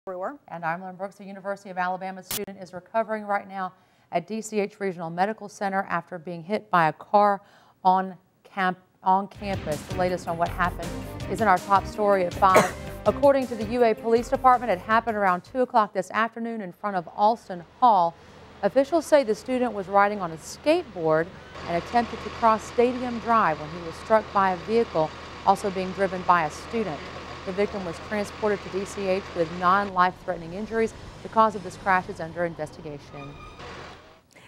Brewer. And I'm Lynn Brooks. A University of Alabama student is recovering right now at DCH Regional Medical Center after being hit by a car on campus. The latest on what happened is in our top story at 5. According to the UA Police Department, it happened around 2 o'clock this afternoon in front of Alston Hall. Officials say the student was riding on a skateboard and attempted to cross Stadium Drive when he was struck by a vehicle also being driven by a student. The victim was transported to DCH with non-life-threatening injuries. The cause of this crash is under investigation.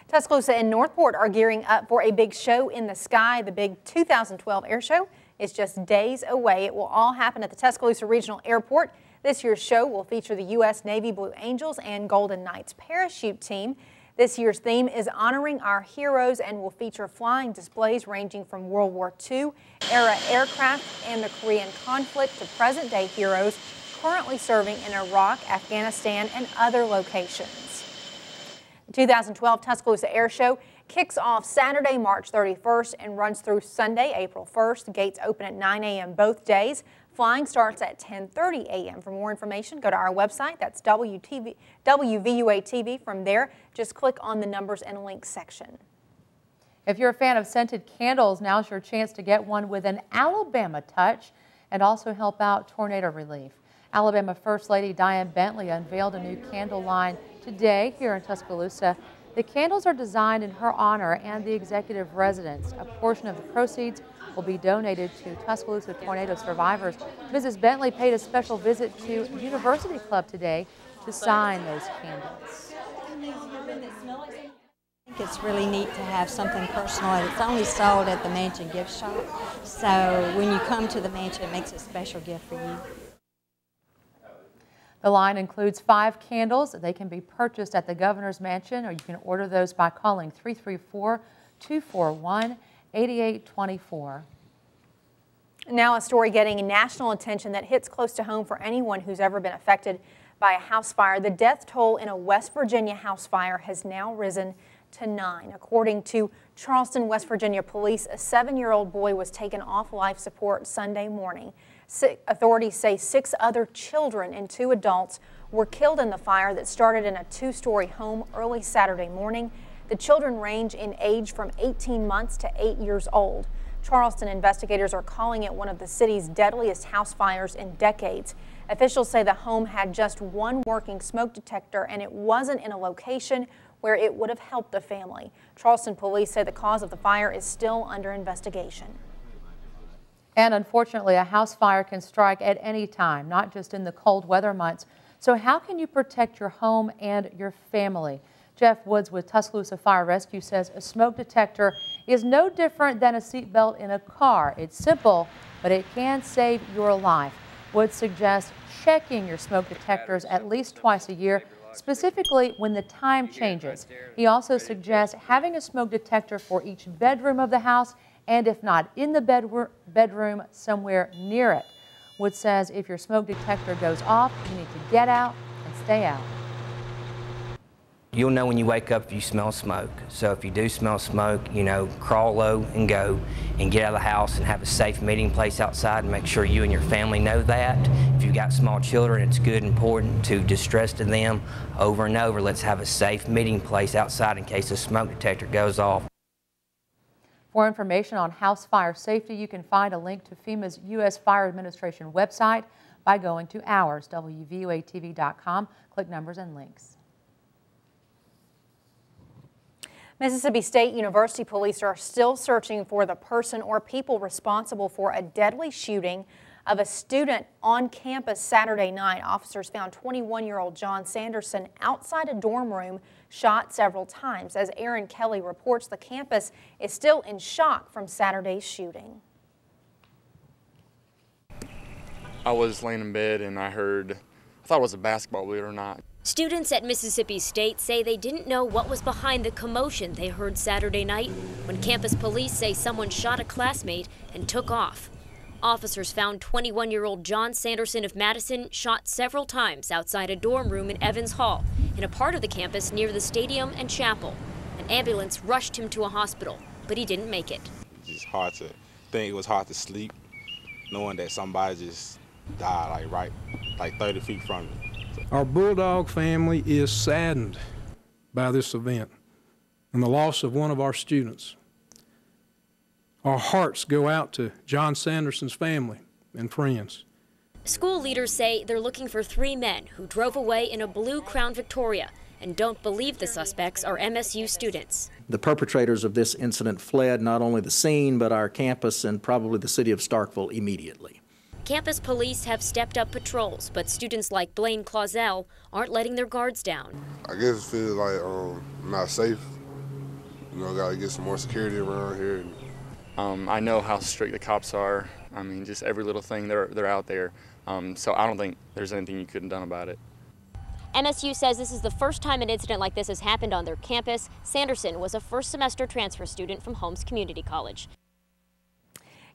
Tuscaloosa and Northport are gearing up for a big show in the sky. The big 2012 Air Show is just days away. It will all happen at the Tuscaloosa Regional Airport. This year's show will feature the U.S. Navy Blue Angels and Golden Knights parachute team. This year's theme is honoring our heroes and will feature flying displays ranging from World War II era aircraft and the Korean conflict to present-day heroes currently serving in Iraq, Afghanistan, and other locations. The 2012 Tuscaloosa Air Show kicks off Saturday, March 31st and runs through Sunday, April 1st. The gates open at 9 a.m. both days. Flying starts at 10:30 a.m. For more information, go to our website. That's WVUA TV. From there, just click on the numbers and links section. If you're a fan of scented candles, now's your chance to get one with an Alabama touch and also help out tornado relief. Alabama First Lady Diane Bentley unveiled a new candle line today here in Tuscaloosa. The candles are designed in her honor and the executive residence. A portion of the proceeds will be donated to Tuscaloosa tornado survivors. Mrs. Bentley paid a special visit to University Club today to sign those candles. I think it's really neat to have something personal. It's only sold at the Mansion gift shop, so when you come to the Mansion, it makes a special gift for you. The line includes 5 candles. They can be purchased at the Governor's Mansion, or you can order those by calling 334-241-8824. Now a story getting national attention that hits close to home for anyone who's ever been affected by a house fire. The death toll in a West Virginia house fire has now risen to 9. According to Charleston, West Virginia police, a 7-year-old boy was taken off life support Sunday morning. Authorities say 6 other children and 2 adults were killed in the fire that started in a 2-story home early Saturday morning. The children range in age from 18 months to 8 years old. Charleston investigators are calling it one of the city's deadliest house fires in decades. Officials say the home had just one working smoke detector and it wasn't in a location where it would have helped the family. Charleston police say the cause of the fire is still under investigation. And unfortunately, a house fire can strike at any time, not just in the cold weather months. So how can you protect your home and your family? Jeff Woods with Tuscaloosa Fire Rescue says a smoke detector is no different than a seatbelt in a car. It's simple, but it can save your life. Woods suggests checking your smoke detectors at least twice a year, specifically when the time changes. He also suggests having a smoke detector for each bedroom of the house, and if not in the bedroom, somewhere near it. Woods says if your smoke detector goes off, you need to get out and stay out. You'll know when you wake up if you smell smoke. So if you do smell smoke, you know, crawl low and go and get out of the house and have a safe meeting place outside and make sure you and your family know that. If you've got small children, it's good and important to distress to them over and over. Let's have a safe meeting place outside in case the smoke detector goes off. For information on house fire safety, you can find a link to FEMA's U.S. Fire Administration website by going to ours, WVUATV.com. Click numbers and links. Mississippi State University police are still searching for the person or people responsible for a deadly shooting of a student on campus Saturday night. Officers found 21-year-old John Sanderson outside a dorm room, shot several times. As Aaron Kelly reports, the campus is still in shock from Saturday's shooting. I was laying in bed and I thought it was a basketball, believe it or not. Students at Mississippi State say they didn't know what was behind the commotion they heard Saturday night when campus police say someone shot a classmate and took off. Officers found 21-year-old John Sanderson of Madison shot several times outside a dorm room in Evans Hall in a part of the campus near the stadium and chapel. An ambulance rushed him to a hospital, but he didn't make it. It's just hard to think. It was hard to sleep knowing that somebody just died like 30 feet from me. So Our Bulldog family is saddened by this event and the loss of one of our students. Our hearts go out to John Sanderson's family and friends. School leaders say they're looking for 3 men who drove away in a blue Crown Victoria and don't believe the suspects are MSU students. The perpetrators of this incident fled not only the scene, but our campus and probably the city of Starkville immediately. Campus police have stepped up patrols, but students like Blaine Clausell aren't letting their guards down. I guess it feels like not safe. You know, gotta get some more security around here. I know how strict the cops are. I mean, just every little thing, they're out there. So I don't think there's anything you couldn't have done about it. MSU says this is the first time an incident like this has happened on their campus. Sanderson was a first-semester transfer student from Holmes Community College.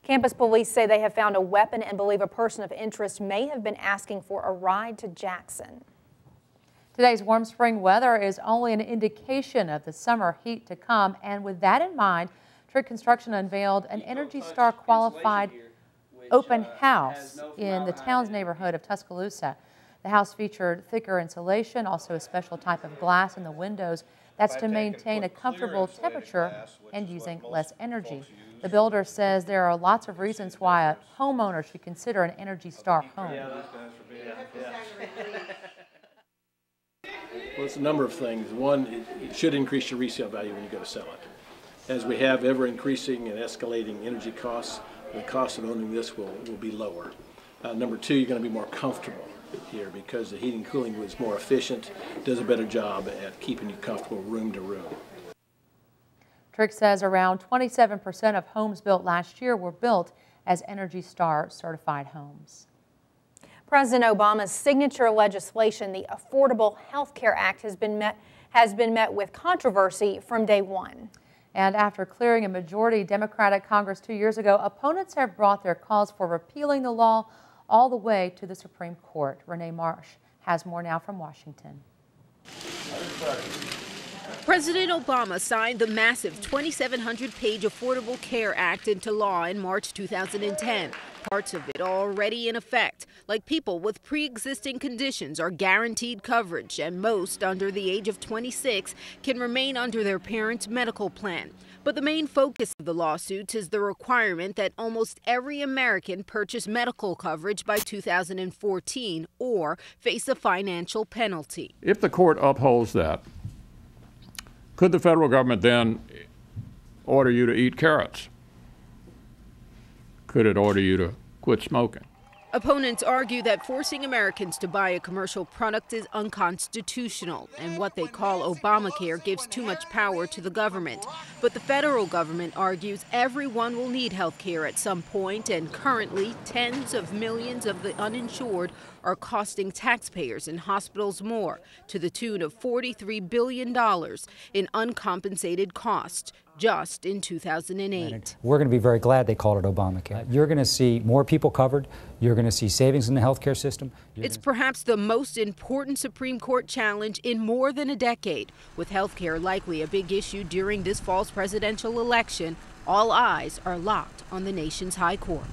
Campus police say they have found a weapon and believe a person of interest may have been asking for a ride to Jackson. Today's warm spring weather is only an indication of the summer heat to come, and with that in mind, Trick Construction unveiled an Energy Star qualified open house in the town's neighborhood of Tuscaloosa. The house featured thicker insulation, also a special type of glass in the windows that's to maintain a comfortable temperature and using less energy. The builder says there are lots of reasons why a homeowner should consider an Energy Star home. Well, it's a number of things. One, it should increase your resale value when you go to sell it. As we have ever increasing and escalating energy costs, the cost of owning this will be lower. Number two, you're going to be more comfortable here because the heating and cooling was more efficient, does a better job at keeping you comfortable room to room. Trick says around 27% of homes built last year were built as Energy Star certified homes. President Obama's signature legislation, the Affordable Health Care Act, has been met with controversy from day one. And after clearing a majority Democratic Congress 2 years ago, opponents have brought their calls for repealing the law all the way to the Supreme Court. Renee Marsh has more now from Washington. President Obama signed the massive 2,700-page Affordable Care Act into law in March 2010. Parts of it are already in effect, like people with pre-existing conditions are guaranteed coverage, and most under the age of 26 can remain under their parents' medical plan. But the main focus of the lawsuits is the requirement that almost every American purchase medical coverage by 2014 or face a financial penalty. If the court upholds that, could the federal government then order you to eat carrots? Could it order you to quit smoking? Opponents argue that forcing Americans to buy a commercial product is unconstitutional, and what they call Obamacare gives too much power to the government. But the federal government argues everyone will need health care at some point, and currently tens of millions of the uninsured are costing taxpayers and hospitals more, to the tune of $43 billion in uncompensated costs just in 2008. We're going to be very glad they called it Obamacare. You're going to see more people covered. You're going to see savings in the healthcare system. It's perhaps the most important Supreme Court challenge in more than a decade. With healthcare likely a big issue during this fall's presidential election, all eyes are locked on the nation's high court.